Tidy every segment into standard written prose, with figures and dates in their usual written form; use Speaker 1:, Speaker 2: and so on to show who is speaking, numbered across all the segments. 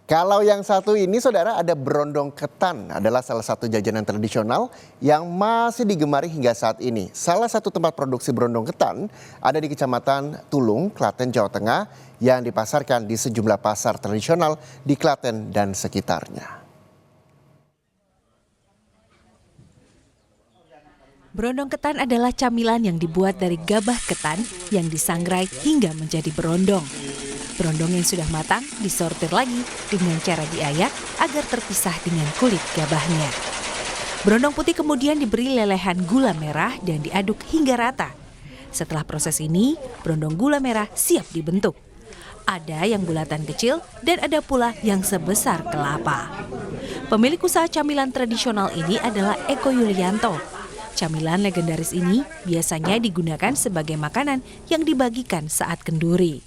Speaker 1: Kalau yang satu ini saudara, ada berondong ketan, adalah salah satu jajanan tradisional yang masih digemari hingga saat ini. Salah satu tempat produksi berondong ketan ada di Kecamatan Tulung, Klaten, Jawa Tengah yang dipasarkan di sejumlah pasar tradisional di Klaten dan sekitarnya.
Speaker 2: Berondong ketan adalah camilan yang dibuat dari gabah ketan yang disangrai hingga menjadi berondong. Berondong yang sudah matang disortir lagi dengan cara diayak agar terpisah dengan kulit gabahnya. Berondong putih kemudian diberi lelehan gula merah dan diaduk hingga rata. Setelah proses ini, berondong gula merah siap dibentuk. Ada yang bulatan kecil dan ada pula yang sebesar kelapa. Pemilik usaha camilan tradisional ini adalah Eko Yulianto. Camilan legendaris ini biasanya digunakan sebagai makanan yang dibagikan saat kenduri.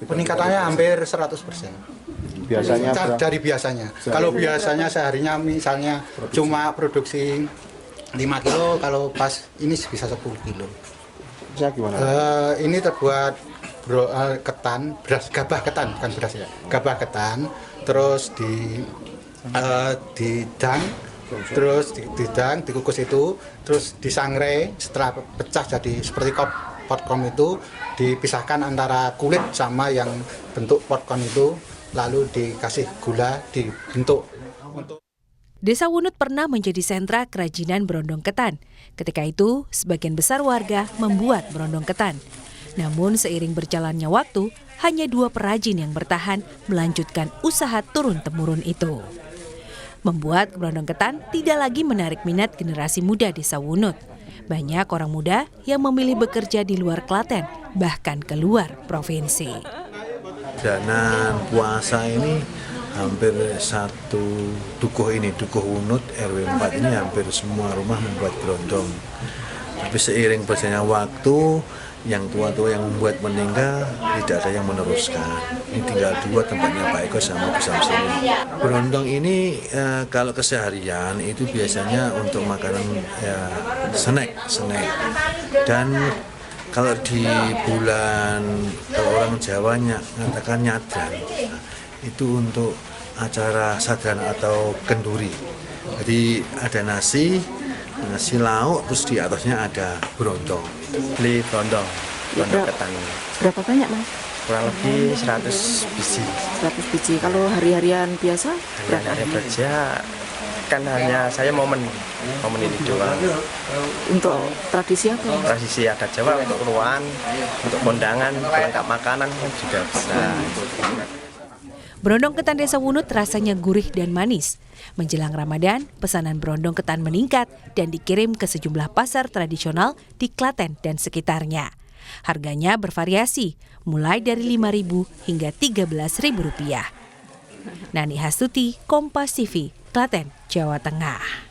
Speaker 3: Peningkatannya hampir 100%.
Speaker 4: Biasanya
Speaker 3: dari biasanya. Kalau biasanya seharinya misalnya cuma produksi 5 kilo, kalau pas ini bisa 10 kilo.
Speaker 4: Bisa gimana?
Speaker 3: Ini terbuat ketan, beras, gabah ketan, bukan beras ya. Gabah ketan, terus didang, terus didang, dikukus itu, terus disangrai, setelah pecah jadi seperti popcorn itu, dipisahkan antara kulit sama yang bentuk popcorn itu, lalu dikasih gula, dibentuk.
Speaker 2: Desa Wunut pernah menjadi sentra kerajinan berondong ketan. Ketika itu, sebagian besar warga membuat berondong ketan. Namun seiring berjalannya waktu, hanya 2 perajin yang bertahan melanjutkan usaha turun-temurun itu. Membuat berondong ketan tidak lagi menarik minat generasi muda Desa Wunut. Banyak orang muda yang memilih bekerja di luar Klaten, bahkan keluar provinsi.
Speaker 5: Danan puasa ini hampir satu dukuh ini, Dukuh Wunut RW 4 ini hampir semua rumah membuat berondong. Tapi seiring berjalannya waktu, yang tua-tua yang membuat meninggal tidak ada yang meneruskan. Ini tinggal 2 tempatnya Pak Eko sama Bu Samsini. Berondong ini kalau keseharian itu biasanya untuk makanan snack. Dan kalau di bulan orang Jawanya mengatakan nyadran, itu untuk acara sadran atau kenduri. Jadi ada nasi lauk, terus di atasnya ada berondong.
Speaker 6: Beli berondong ketan.
Speaker 7: Berapa banyak, Mas?
Speaker 6: Kurang lebih 100 biji.
Speaker 7: 100 biji. Kalau hari-harian biasa?
Speaker 6: Hari kerja kan hanya saya momen ini doang.
Speaker 7: Untuk tradisi apa?
Speaker 6: Tradisi adat Jawa, untuk keluhan, untuk kondangan, pelengkap makanan juga bisa.
Speaker 2: Berondong ketan Desa Wunut rasanya gurih dan manis. Menjelang Ramadan, pesanan berondong ketan meningkat dan dikirim ke sejumlah pasar tradisional di Klaten dan sekitarnya. Harganya bervariasi, mulai dari Rp5.000 hingga Rp13.000. Nani Hastuti, Kompas TV, Klaten, Jawa Tengah.